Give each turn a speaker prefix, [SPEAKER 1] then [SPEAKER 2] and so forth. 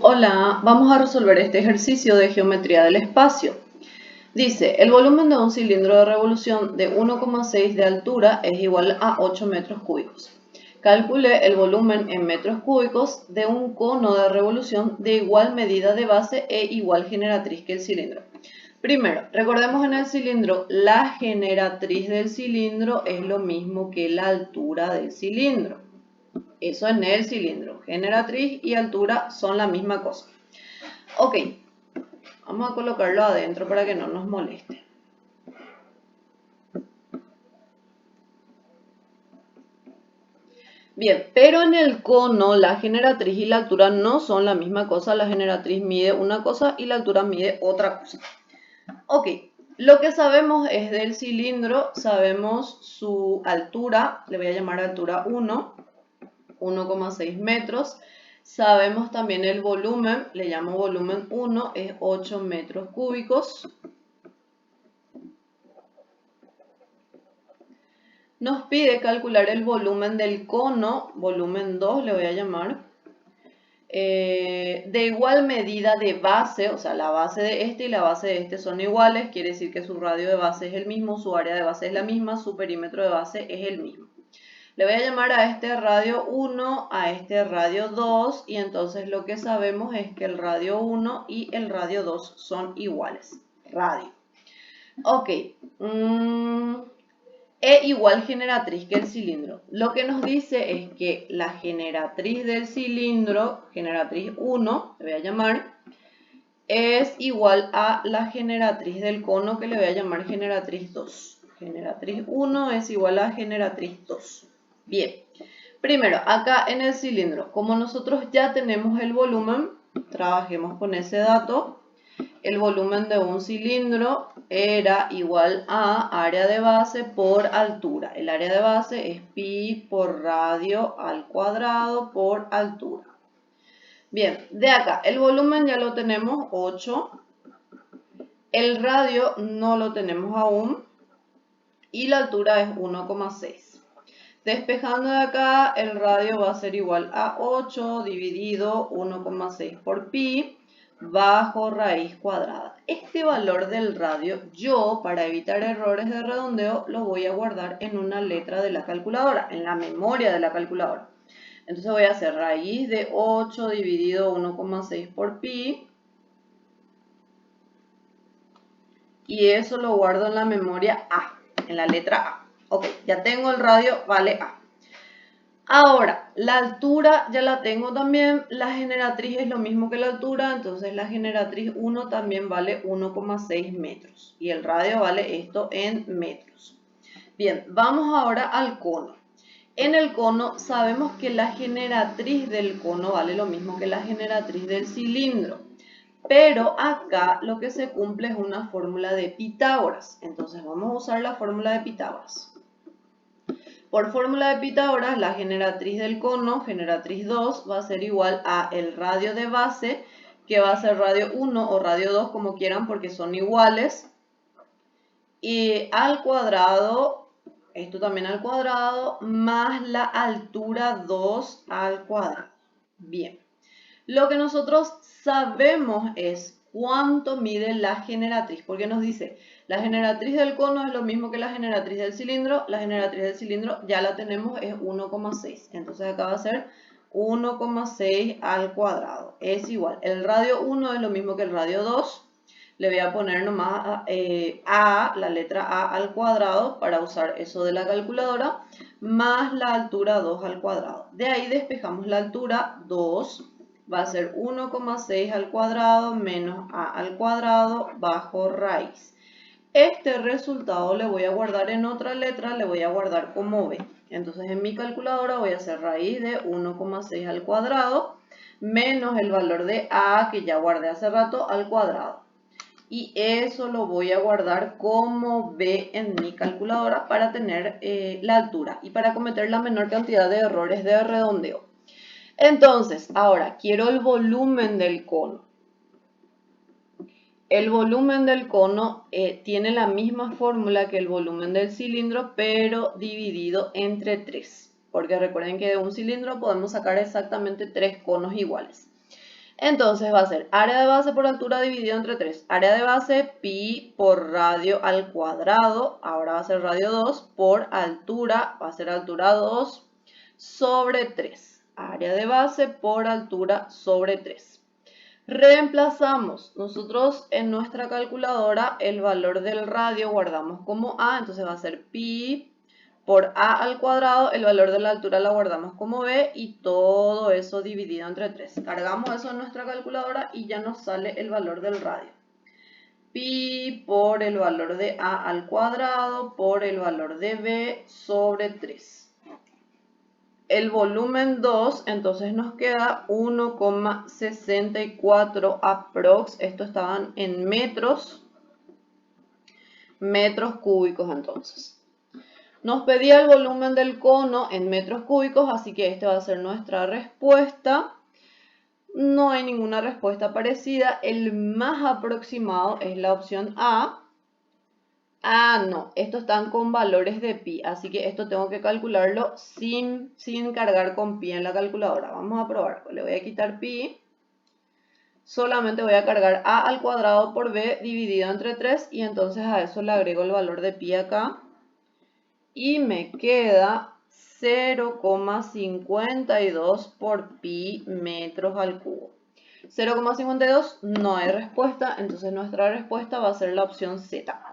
[SPEAKER 1] Hola, vamos a resolver este ejercicio de geometría del espacio. Dice, el volumen de un cilindro de revolución de 1,6 de altura es igual a 8 metros cúbicos. Calcule el volumen en metros cúbicos de un cono de revolución de igual medida de base e igual generatriz que el cilindro. Primero, recordemos en el cilindro, la generatriz del cilindro es lo mismo que la altura del cilindro. Eso en el cilindro. Generatriz y altura son la misma cosa. Ok, vamos a colocarlo adentro para que no nos moleste. Bien, pero en el cono la generatriz y la altura no son la misma cosa. La generatriz mide una cosa y la altura mide otra cosa. Ok, lo que sabemos es del cilindro, sabemos su altura, le voy a llamar altura 1, 1,6 metros. Sabemos también el volumen, le llamo volumen 1, es 8 metros cúbicos. Nos pide calcular el volumen del cono, volumen 2 le voy a llamar, de igual medida de base, o sea, la base de este y la base de este son iguales, quiere decir que su radio de base es el mismo, su área de base es la misma, su perímetro de base es el mismo. Le voy a llamar a este radio 1, a este radio 2, y entonces lo que sabemos es que el radio 1 y el radio 2 son iguales. Radio. Ok. E igual generatriz que el cilindro. Lo que nos dice es que la generatriz del cilindro, generatriz 1, le voy a llamar, es igual a la generatriz del cono, que le voy a llamar generatriz 2. Generatriz 1 es igual a generatriz 2. Bien, primero, acá en el cilindro, como nosotros ya tenemos el volumen, trabajemos con ese dato. El volumen de un cilindro era igual a área de base por altura. El área de base es pi por radio al cuadrado por altura. Bien, de acá, el volumen ya lo tenemos, 8. El radio no lo tenemos aún. Y la altura es 1,6. Despejando de acá, el radio va a ser igual a 8 dividido 1,6 por pi bajo raíz cuadrada. Este valor del radio, yo, para evitar errores de redondeo, lo voy a guardar en una letra de la calculadora, en la memoria de la calculadora. Entonces voy a hacer raíz de 8 dividido 1,6 por pi. Y eso lo guardo en la memoria A, en la letra A. Ok, ya tengo el radio, vale A. Ahora, la altura ya la tengo también, la generatriz es lo mismo que la altura, entonces la generatriz 1 también vale 1,6 metros y el radio vale esto en metros. Bien, vamos ahora al cono. En el cono sabemos que la generatriz del cono vale lo mismo que la generatriz del cilindro, pero acá lo que se cumple es una fórmula de Pitágoras, entonces vamos a usar la fórmula de Pitágoras. Por fórmula de Pitágoras, la generatriz del cono, generatriz 2, va a ser igual a el radio de base, que va a ser radio 1 o radio 2, como quieran, porque son iguales, y al cuadrado, esto también al cuadrado, más la altura 2 al cuadrado. Bien, lo que nosotros sabemos es cuánto mide la generatriz, porque nos dice, la generatriz del cono es lo mismo que la generatriz del cilindro. La generatriz del cilindro ya la tenemos, es 1,6. Entonces acá va a ser 1,6 al cuadrado. Es igual. El radio 1 es lo mismo que el radio 2. Le voy a poner nomás la letra A al cuadrado para usar eso de la calculadora, más la altura 2 al cuadrado. De ahí despejamos la altura 2. Va a ser 1,6 al cuadrado menos A al cuadrado bajo raíz. Este resultado le voy a guardar en otra letra, le voy a guardar como B. Entonces en mi calculadora voy a hacer raíz de 1,6 al cuadrado menos el valor de A que ya guardé hace rato al cuadrado. Y eso lo voy a guardar como B en mi calculadora para tener la altura y para cometer la menor cantidad de errores de redondeo. Entonces, ahora quiero el volumen del cono. El volumen del cono tiene la misma fórmula que el volumen del cilindro, pero dividido entre 3. Porque recuerden que de un cilindro podemos sacar exactamente 3 conos iguales. Entonces va a ser área de base por altura dividido entre 3. Área de base pi por radio al cuadrado. Ahora va a ser radio 2 por altura. Va a ser altura 2 sobre 3. Área de base por altura sobre 3. Reemplazamos. Nosotros en nuestra calculadora el valor del radio guardamos como A. Entonces va a ser pi por A al cuadrado, el valor de la altura la guardamos como B y todo eso dividido entre 3. Cargamos eso en nuestra calculadora y ya nos sale el valor del radio. Pi por el valor de A al cuadrado por el valor de B sobre 3. El volumen 2, entonces nos queda 1,64 aprox. Esto estaban en metros cúbicos entonces. Nos pedía el volumen del cono en metros cúbicos, así que esta va a ser nuestra respuesta. No hay ninguna respuesta parecida. El más aproximado es la opción A. Ah, no, estos están con valores de pi, así que esto tengo que calcularlo sin cargar con pi en la calculadora. Vamos a probar. Le voy a quitar pi. Solamente voy a cargar a al cuadrado por b dividido entre 3 y entonces a eso le agrego el valor de pi acá. Y me queda 0,52 por pi metros al cubo. 0,52 no hay respuesta, entonces nuestra respuesta va a ser la opción Z.